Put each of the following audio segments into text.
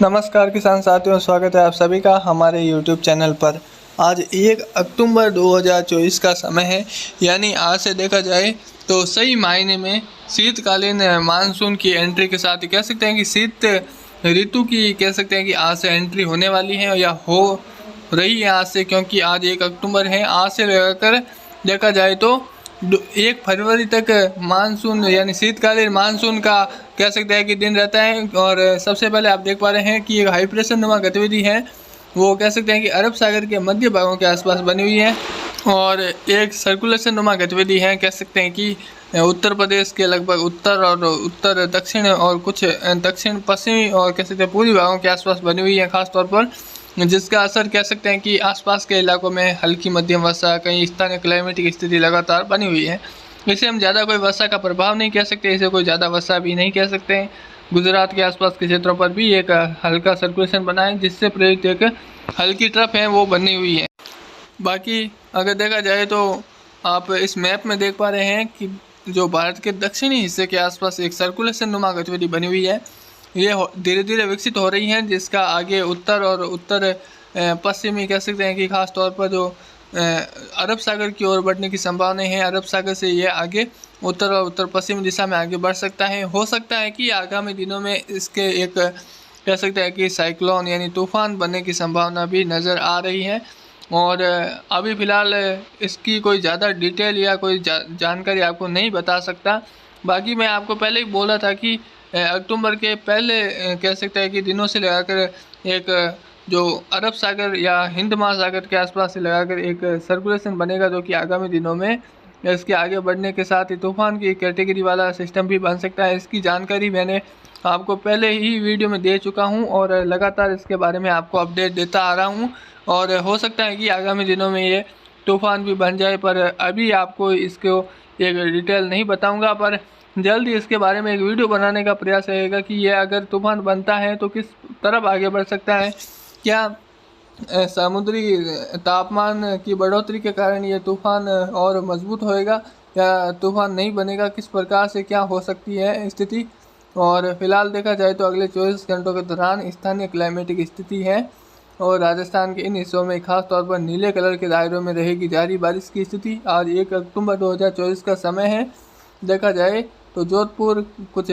नमस्कार किसान साथियों, स्वागत है आप सभी का हमारे YouTube चैनल पर। आज 1 अक्टूबर 2024 का समय है, यानी आज से देखा जाए तो सही मायने में शीतकालीन मानसून की एंट्री के साथ ही कह सकते हैं कि शीत ऋतु की कह सकते हैं कि आज से एंट्री होने वाली है या हो रही है आज से, क्योंकि आज 1 अक्टूबर है। आज से लेकर देखा जाए तो 1 फरवरी तक मानसून यानी शीतकालीन मानसून का कह सकते हैं कि दिन रहता है। और सबसे पहले आप देख पा रहे हैं कि एक हाई प्रेशर नुमा गतिविधि है, वो कह सकते हैं कि अरब सागर के मध्य भागों के आसपास बनी हुई है। और एक सर्कुलेशन नुमा गतिविधि है, कह सकते हैं कि उत्तर प्रदेश के लगभग उत्तर और उत्तर दक्षिण और कुछ दक्षिण पश्चिमी और कह सकते हैं पूर्वी भागों के आसपास बनी हुई है, खासतौर पर जिसका असर कह सकते हैं कि आसपास के इलाकों में हल्की मध्यम वर्षा, कई स्थानीय क्लाइमेटिक स्थिति लगातार बनी हुई है। इसे हम ज़्यादा कोई वर्षा का प्रभाव नहीं कह सकते, इसे कोई ज़्यादा वर्षा भी नहीं कह सकते हैं। गुजरात के आसपास के क्षेत्रों पर भी एक हल्का सर्कुलेशन बना है, जिससे प्रेरित एक हल्की ट्रफ है वो बनी हुई है। बाकी अगर देखा जाए तो आप इस मैप में देख पा रहे हैं कि जो भारत के दक्षिणी हिस्से के आसपास एक सर्कुलेशन नुमा गतिविधि बनी हुई है, ये धीरे धीरे विकसित हो रही हैं, जिसका आगे उत्तर और उत्तर पश्चिमी कह सकते हैं कि खास तौर पर जो अरब सागर की ओर बढ़ने की संभावना है। अरब सागर से ये आगे उत्तर और उत्तर पश्चिमी दिशा में आगे बढ़ सकता है। हो सकता है कि आगामी दिनों में इसके एक कह सकते हैं कि साइक्लोन यानी तूफान बनने की संभावना भी नज़र आ रही है। और अभी फ़िलहाल इसकी कोई ज़्यादा डिटेल या कोई जानकारी आपको नहीं बता सकता। बाकी मैं आपको पहले ही बोला था कि अक्टूबर के पहले कह सकते हैं कि दिनों से लगाकर एक जो अरब सागर या हिंद महासागर के आसपास से लगाकर एक सर्कुलेशन बनेगा, जो कि आगामी दिनों में इसके आगे बढ़ने के साथ ही तूफान की कैटेगरी वाला सिस्टम भी बन सकता है। इसकी जानकारी मैंने आपको पहले ही वीडियो में दे चुका हूं और लगातार इसके बारे में आपको अपडेट देता आ रहा हूं। और हो सकता है कि आगामी दिनों में ये तूफान भी बन जाए, पर अभी आपको इसको एक डिटेल नहीं बताऊँगा। पर जल्द ही इसके बारे में एक वीडियो बनाने का प्रयास रहेगा कि यह अगर तूफान बनता है तो किस तरफ आगे बढ़ सकता है। क्या समुद्री तापमान की बढ़ोतरी के कारण ये तूफान और मजबूत होएगा या तूफान नहीं बनेगा, किस प्रकार से क्या हो सकती है स्थिति। और फिलहाल देखा जाए तो अगले 24 घंटों के दौरान स्थानीय क्लाइमेटिक स्थिति है और राजस्थान के इन हिस्सों में खास तौर पर नीले कलर के दायरों में रहेगी जारी बारिश की स्थिति। आज 1 अक्टूबर 2024 का समय है। देखा जाए तो जोधपुर, कुछ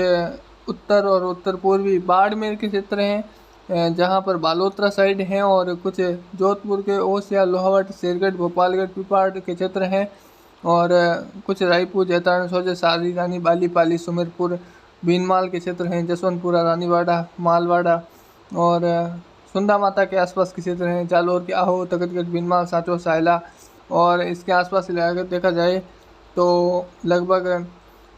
उत्तर और उत्तर पूर्वी बाड़मेर के क्षेत्र हैं जहां पर बालोतरा साइड हैं, और कुछ जोधपुर के ओसिया, लोहावट, शेरगढ़, गोपालगढ़, पिपाड़ के क्षेत्र हैं, और कुछ रायपुर, जैतारण, सोजे, सारी, रानी, बाली, पाली, सुमेरपुर, भीनमाल के क्षेत्र हैं, जसवंतपुरा, रानीवाड़ा, मालवाड़ा और सुंदा माता के आसपास के क्षेत्र हैं, जालोर के आहो, तखतगढ़, भीनमाल, सांचो, सायला और इसके आसपास से अगर देखा जाए तो लगभग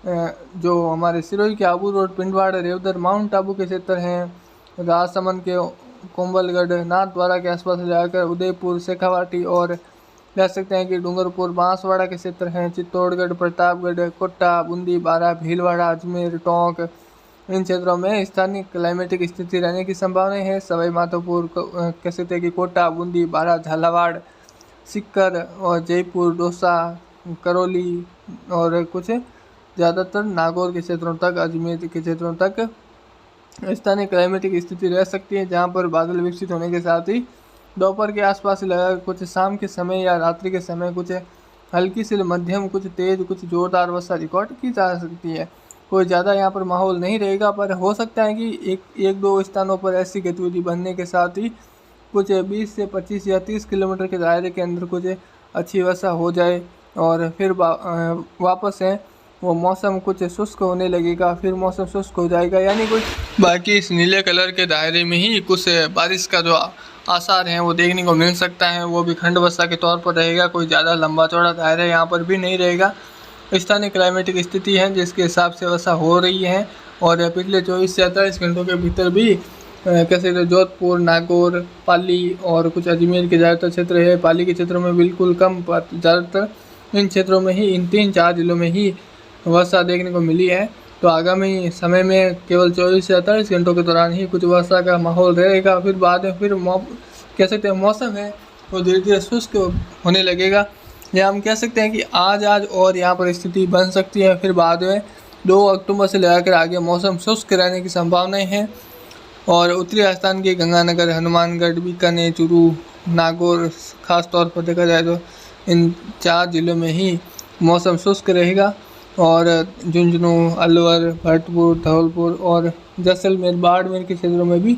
जो हमारे सिरोही के आबू रोड, पिंडवाड़ा, रेवदर, माउंट आबू के क्षेत्र हैं, राजसमंद के कोंबलगढ़, नाथद्वारा के आसपास जाकर उदयपुर, शेखावाटी और कह सकते हैं कि डूंगरपुर, बांसवाड़ा के क्षेत्र हैं, चित्तौड़गढ़, प्रतापगढ़, कोट्टा, बूंदी, बारा, भीलवाड़ा, अजमेर, टोंक, इन क्षेत्रों में स्थानीय क्लाइमेटिक स्थिति रहने की संभावना है। सवाई माधोपुर, कह सकते हैं कि कोटा, बूंदी, बारा, झालावाड़, सीकर और जयपुर, दौसा, करौली और कुछ ज़्यादातर नागौर के क्षेत्रों तक, अजमेर के क्षेत्रों तक स्थानीय क्लाइमेटिक स्थिति रह सकती है, जहां पर बादल विकसित होने के साथ ही दोपहर के आसपास लगा कुछ शाम के समय या रात्रि के समय कुछ हल्की से मध्यम, कुछ तेज़, कुछ ज़ोरदार वर्षा रिकॉर्ड की जा सकती है। कोई ज़्यादा यहाँ पर माहौल नहीं रहेगा, पर हो सकता है कि एक दो स्थानों पर ऐसी गतिविधि बनने के साथ ही कुछ 20 से 25 या 30 किलोमीटर के दायरे के अंदर कुछ अच्छी वर्षा हो जाए और फिर वापस है वो मौसम कुछ शुष्क होने लगेगा, फिर मौसम शुष्क हो जाएगा, यानी कुछ बाकी इस नीले कलर के दायरे में ही कुछ बारिश का जो आसार हैं वो देखने को मिल सकता है। वो भी खंड वर्षा के तौर पर रहेगा, कोई ज़्यादा लंबा चौड़ा दायरा यहाँ पर भी नहीं रहेगा। स्थानीय क्लाइमेटिक स्थिति है जिसके हिसाब से वर्षा हो रही है। और पिछले 24 से 48 घंटों के भीतर भी कैसे जोधपुर, नागौर, पाली और कुछ अजमेर के ज़्यादातर क्षेत्र है, पाली के क्षेत्रों में बिल्कुल कम, ज़्यादातर इन क्षेत्रों में ही, इन 3-4 जिलों में ही वर्षा देखने को मिली है। तो आगामी समय में केवल 24 से 48 घंटों के दौरान ही कुछ वर्षा का माहौल रहेगा। फिर बाद में फिर कह सकते हैं मौसम है वो धीरे धीरे शुष्क होने लगेगा, या हम कह सकते हैं कि आज और यहाँ पर स्थिति बन सकती है। फिर बाद में 2 अक्टूबर से लेकर आगे मौसम शुष्क रहने की संभावनाएं हैं। और उत्तरी राजस्थान के गंगानगर, हनुमानगढ़, बीकानेर, चूरू, नागौर, खास तौर पर देखा जाए तो इन 4 ज़िलों में ही मौसम शुष्क रहेगा और झुंझुनू, अलवर, भरतपुर, धौलपुर और जैसलमेर, बाड़मेर के क्षेत्रों में भी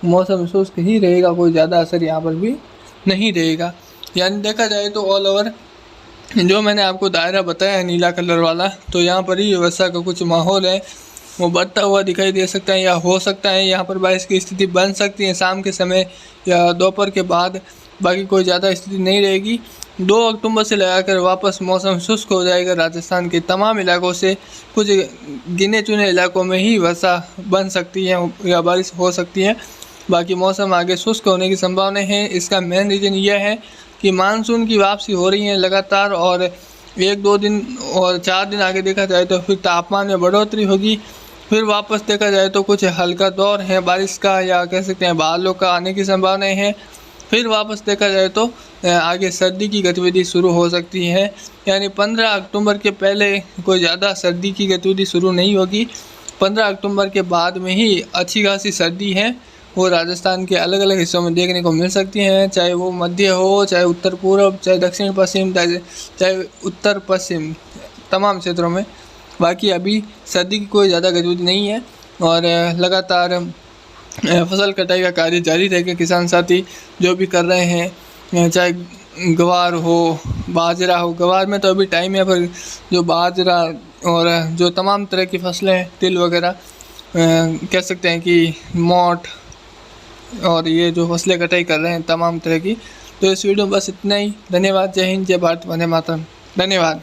मौसम शुष्क ही रहेगा, कोई ज़्यादा असर यहाँ पर भी नहीं रहेगा। यानी देखा जाए तो ऑल ओवर जो मैंने आपको दायरा बताया है नीला कलर वाला, तो यहाँ पर ही वर्षा का कुछ माहौल है वो बढ़ता हुआ दिखाई दे सकता है या हो सकता है यहाँ पर बारिश की स्थिति बन सकती है शाम के समय या दोपहर के बाद। बाकी कोई ज़्यादा स्थिति नहीं रहेगी। 2 अक्टूबर से लगाकर वापस मौसम शुष्क हो जाएगा। राजस्थान के तमाम इलाकों से कुछ गिने चुने इलाकों में ही वर्षा बन सकती है या बारिश हो सकती है। बाकी मौसम आगे शुष्क होने की संभावना है। इसका मेन रीज़न यह है कि मानसून की वापसी हो रही है लगातार और 1-2 दिन और 4 दिन आगे देखा जाए तो फिर तापमान में बढ़ोतरी होगी। फिर वापस देखा जाए तो कुछ हल्का दौर है बारिश का या कह सकते हैं बादलों का आने की संभावनाएं हैं। फिर वापस देखा जाए तो आगे सर्दी की गतिविधि शुरू हो सकती है। यानी 15 अक्टूबर के पहले कोई ज़्यादा सर्दी की गतिविधि शुरू नहीं होगी। 15 अक्टूबर के बाद में ही अच्छी खासी सर्दी है वो राजस्थान के अलग अलग हिस्सों में देखने को मिल सकती हैं, चाहे वो मध्य हो, चाहे उत्तर पूर्व, चाहे दक्षिण पश्चिम, चाहे उत्तर पश्चिम, तमाम क्षेत्रों में। बाकी अभी सर्दी की कोई ज़्यादा गतिविधि नहीं है और लगातार फसल कटाई का कार्य जारी रहेगा। किसान साथी जो भी कर रहे हैं, चाहे ग्वार हो, बाजरा हो, ग्वार में तो अभी टाइम है, पर जो बाजरा और जो तमाम तरह की फसलें हैं, तिल वगैरह कह सकते हैं कि मोठ और ये जो फसलें कटाई कर रहे हैं तमाम तरह की। तो इस वीडियो में बस इतना ही। धन्यवाद। जय हिंद, जय भारत, वंदे मातरम। धन्यवाद।